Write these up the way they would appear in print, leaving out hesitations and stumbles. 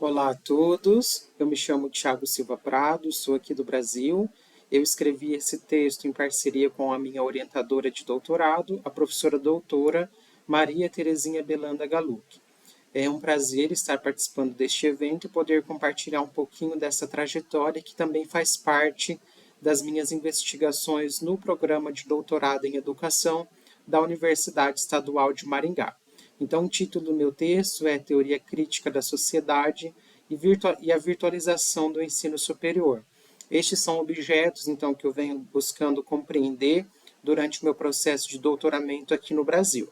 Olá a todos, eu me chamo Thiago Silva Prado, sou aqui do Brasil. Eu escrevi esse texto em parceria com a minha orientadora de doutorado, a professora doutora Maria Terezinha Belanda Galuc. É um prazer estar participando deste evento e poder compartilhar um pouquinho dessa trajetória que também faz parte das minhas investigações no programa de doutorado em educação da Universidade Estadual de Maringá. Então, o título do meu texto é Teoria Crítica da Sociedade e a Virtualização do Ensino Superior. Estes são objetos, então, que eu venho buscando compreender durante o meu processo de doutoramento aqui no Brasil.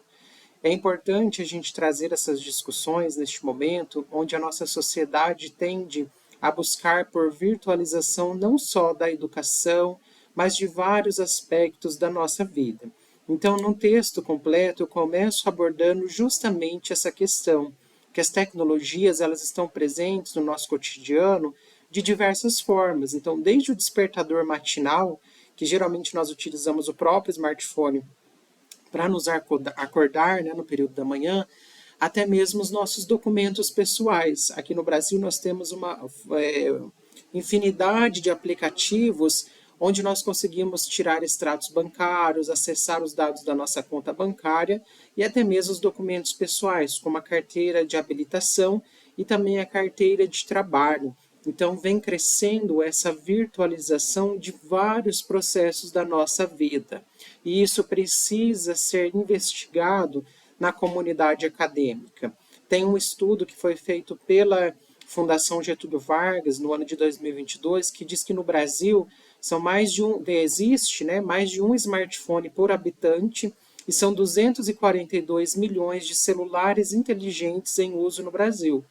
É importante a gente trazer essas discussões neste momento, onde a nossa sociedade tende a buscar por virtualização não só da educação, mas de vários aspectos da nossa vida. Então, no texto completo, eu começo abordando justamente essa questão, que as tecnologias elas estão presentes no nosso cotidiano de diversas formas. Então, desde o despertador matinal, que geralmente nós utilizamos o próprio smartphone para nos acordar, né, no período da manhã, até mesmo os nossos documentos pessoais. Aqui no Brasil nós temos uma infinidade de aplicativos onde nós conseguimos tirar extratos bancários, acessar os dados da nossa conta bancária e até mesmo os documentos pessoais, como a carteira de habilitação e também a carteira de trabalho. Então, vem crescendo essa virtualização de vários processos da nossa vida. E isso precisa ser investigado na comunidade acadêmica. Tem um estudo que foi feito pela Fundação Getúlio Vargas, no ano de 2022, que diz que no Brasil são existe mais de um smartphone por habitante e são 242 milhões de celulares inteligentes em uso no Brasil.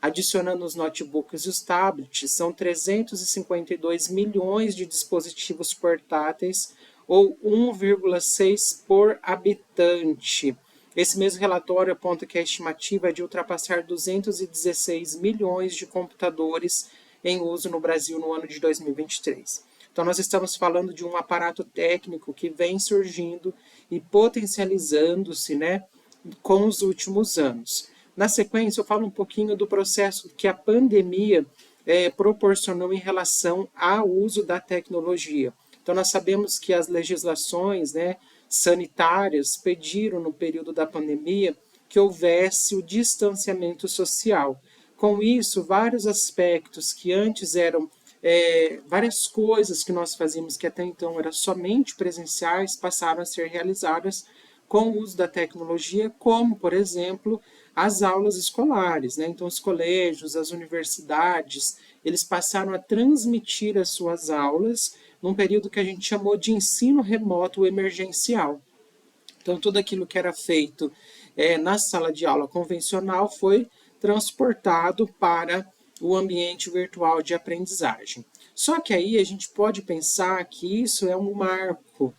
Adicionando os notebooks e os tablets, são 352 milhões de dispositivos portáteis, ou 1,6 por habitante. Esse mesmo relatório aponta que a estimativa é de ultrapassar 216 milhões de computadores em uso no Brasil no ano de 2023. Então, nós estamos falando de um aparato técnico que vem surgindo e potencializando-se, com os últimos anos. Na sequência, eu falo um pouquinho do processo que a pandemia proporcionou em relação ao uso da tecnologia. Então, nós sabemos que as legislações sanitárias pediram, no período da pandemia, que houvesse o distanciamento social. Com isso, vários aspectos que antes eram várias coisas que nós fazíamos que até então eram somente presenciais passaram a ser realizadas com o uso da tecnologia, como, por exemplo, as aulas escolares. Então, os colégios, as universidades, eles passaram a transmitir as suas aulas num período que a gente chamou de ensino remoto emergencial. Então, tudo aquilo que era feito na sala de aula convencional foi transportado para o ambiente virtual de aprendizagem. Só que aí a gente pode pensar que isso é um marco,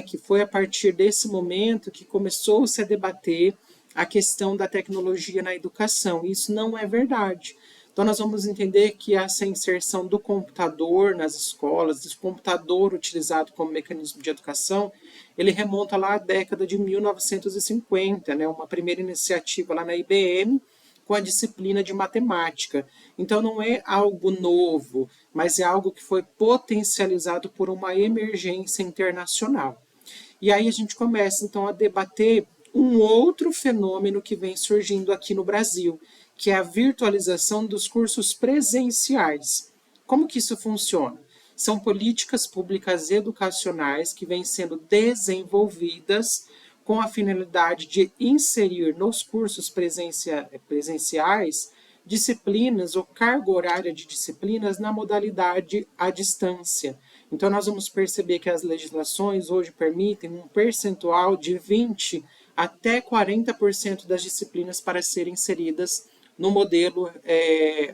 que foi a partir desse momento que começou-se a debater a questão da tecnologia na educação. Isso não é verdade. Então, nós vamos entender que essa inserção do computador nas escolas, do computador utilizado como mecanismo de educação, ele remonta lá à década de 1950, uma primeira iniciativa lá na IBM, com a disciplina de matemática. Então, não é algo novo, mas é algo que foi potencializado por uma emergência internacional. E aí a gente começa, então, a debater um outro fenômeno que vem surgindo aqui no Brasil, que é a virtualização dos cursos presenciais. Como que isso funciona? São políticas públicas educacionais que vêm sendo desenvolvidas com a finalidade de inserir nos cursos presenciais disciplinas ou carga horária de disciplinas na modalidade à distância. Então, nós vamos perceber que as legislações hoje permitem um percentual de 20% até 40% das disciplinas para serem inseridas no modelo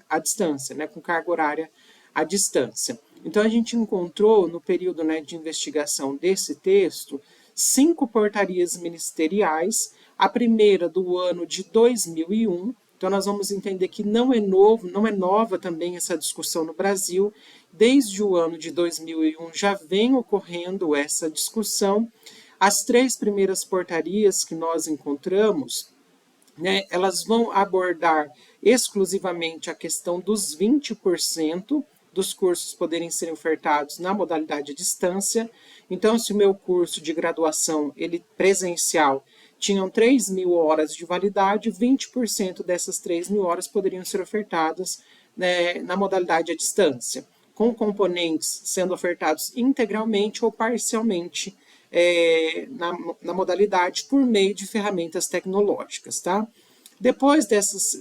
à distância, com carga horária à distância. Então, a gente encontrou, no período de investigação desse texto, 5 portarias ministeriais, a primeira do ano de 2001. Então, nós vamos entender que não é nova também essa discussão no Brasil. Desde o ano de 2001 já vem ocorrendo essa discussão. As 3 primeiras portarias que nós encontramos, elas vão abordar exclusivamente a questão dos 20% dos cursos poderem ser ofertados na modalidade à distância. Então, se o meu curso de graduação ele presencial tinham 3.000 horas de validade, 20% dessas 3.000 horas poderiam ser ofertadas, né, na modalidade à distância, com componentes sendo ofertados integralmente ou parcialmente na modalidade por meio de ferramentas tecnológicas. Tá? Depois dessas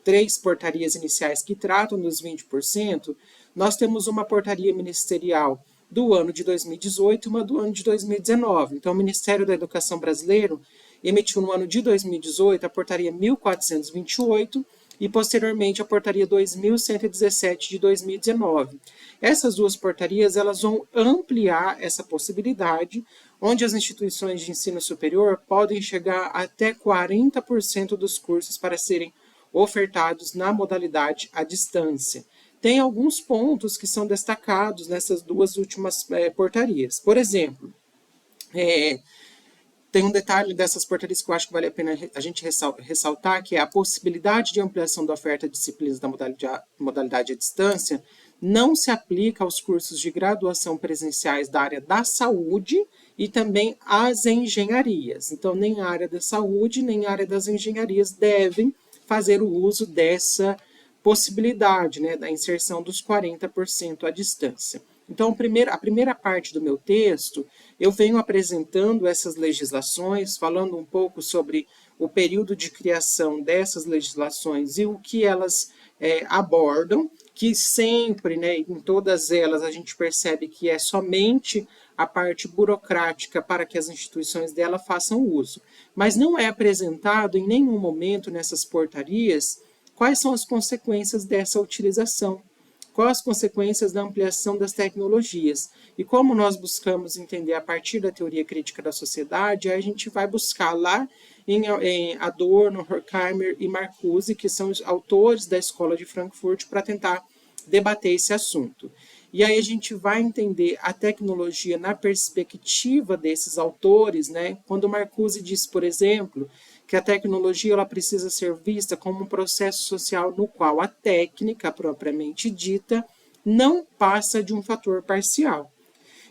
3 portarias iniciais que tratam dos 20%, nós temos uma portaria ministerial do ano de 2018 e uma do ano de 2019. Então, o Ministério da Educação brasileiro emitiu no ano de 2018 a portaria 1428 e, posteriormente, a portaria 2117 de 2019. Essas duas portarias elas vão ampliar essa possibilidade, onde as instituições de ensino superior podem chegar até 40% dos cursos para serem ofertados na modalidade à distância. Tem alguns pontos que são destacados nessas duas últimas portarias. Por exemplo, tem um detalhe dessas portarias que eu acho que vale a pena a gente ressaltar, que é a possibilidade de ampliação da oferta de disciplinas da modalidade à distância não se aplica aos cursos de graduação presenciais da área da saúde e também às engenharias. Então, nem a área da saúde, nem a área das engenharias devem fazer o uso dessa possibilidade, né, da inserção dos 40% à distância. Então, a primeira parte do meu texto, eu venho apresentando essas legislações, falando um pouco sobre o período de criação dessas legislações e o que elas abordam, que sempre, né, em todas elas, a gente percebe que é somente a parte burocrática para que as instituições dela façam uso. Mas não é apresentado em nenhum momento nessas portarias quais são as consequências dessa utilização, quais as consequências da ampliação das tecnologias. E como nós buscamos entender a partir da teoria crítica da sociedade, aí a gente vai buscar lá em Adorno, Horkheimer e Marcuse, que são os autores da Escola de Frankfurt, para tentar debater esse assunto. E aí a gente vai entender a tecnologia na perspectiva desses autores, né? Quando Marcuse diz, por exemplo, que a tecnologia ela precisa ser vista como um processo social no qual a técnica propriamente dita não passa de um fator parcial.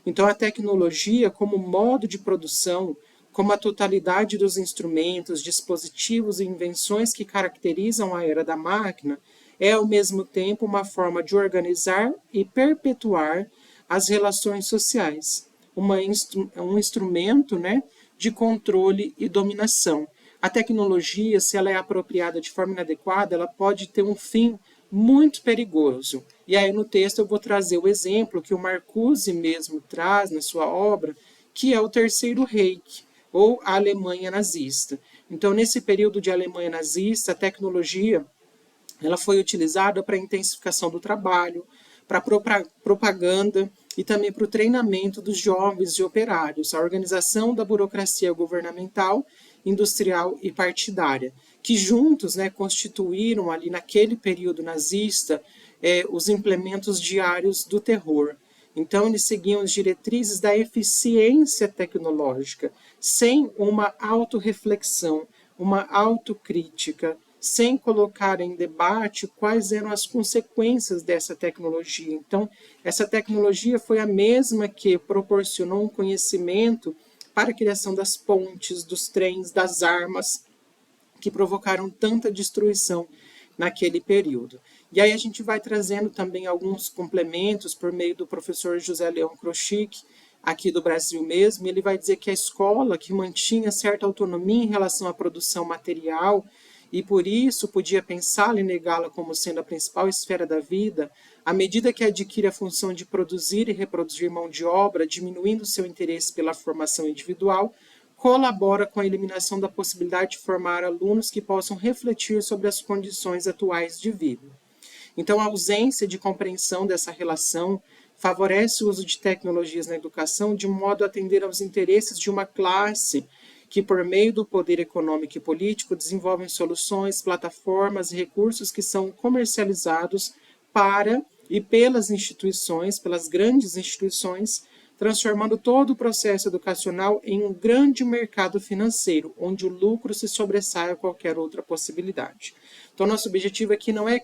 Então, a tecnologia, como modo de produção, como a totalidade dos instrumentos, dispositivos e invenções que caracterizam a era da máquina, é ao mesmo tempo uma forma de organizar e perpetuar as relações sociais, um instrumento, né, de controle e dominação. A tecnologia, se ela é apropriada de forma inadequada, ela pode ter um fim muito perigoso. E aí no texto eu vou trazer o exemplo que o Marcuse mesmo traz na sua obra, que é o Terceiro Reich, ou a Alemanha nazista. Então, nesse período de Alemanha nazista, a tecnologia ela foi utilizada para a intensificação do trabalho, para a propaganda e também para o treinamento dos jovens e operários, a organização da burocracia governamental, industrial e partidária, que juntos, né, constituíram ali naquele período nazista os implementos diários do terror. Então, eles seguiam as diretrizes da eficiência tecnológica, sem uma autorreflexão, uma autocrítica, sem colocar em debate quais eram as consequências dessa tecnologia. Então, essa tecnologia foi a mesma que proporcionou um conhecimento para a criação das pontes, dos trens, das armas, que provocaram tanta destruição naquele período. E aí a gente vai trazendo também alguns complementos por meio do professor José Leão Kroschik, aqui do Brasil mesmo. Ele vai dizer que a escola, que mantinha certa autonomia em relação à produção material, e por isso podia pensá-la e negá-la como sendo a principal esfera da vida, à medida que adquire a função de produzir e reproduzir mão de obra, diminuindo seu interesse pela formação individual, colabora com a eliminação da possibilidade de formar alunos que possam refletir sobre as condições atuais de vida. Então, a ausência de compreensão dessa relação favorece o uso de tecnologias na educação de modo a atender aos interesses de uma classe que, por meio do poder econômico e político, desenvolvem soluções, plataformas e recursos que são comercializados para e pelas instituições, pelas grandes instituições, transformando todo o processo educacional em um grande mercado financeiro, onde o lucro se sobressai a qualquer outra possibilidade. Então, nosso objetivo aqui não é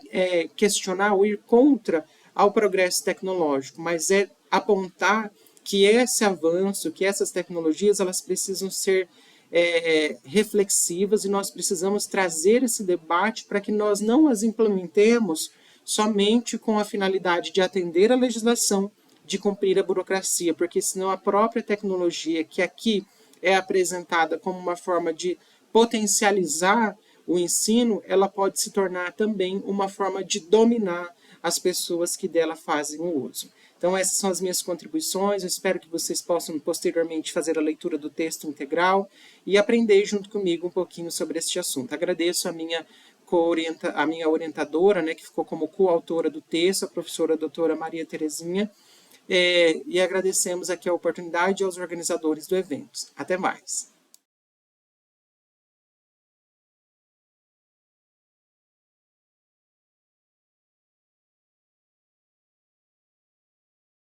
questionar ou ir contra ao progresso tecnológico, mas é apontar que esse avanço, que essas tecnologias, elas precisam ser reflexivas e nós precisamos trazer esse debate para que nós não as implementemos somente com a finalidade de atender a legislação, de cumprir a burocracia, porque senão a própria tecnologia, que aqui é apresentada como uma forma de potencializar o ensino, ela pode se tornar também uma forma de dominar as pessoas que dela fazem o uso. Então, essas são as minhas contribuições. Eu espero que vocês possam posteriormente fazer a leitura do texto integral e aprender junto comigo um pouquinho sobre este assunto. Agradeço a minha orientadora, né, que ficou como coautora do texto, a professora doutora Maria Terezinha, e agradecemos aqui a oportunidade aos organizadores do evento. Até mais.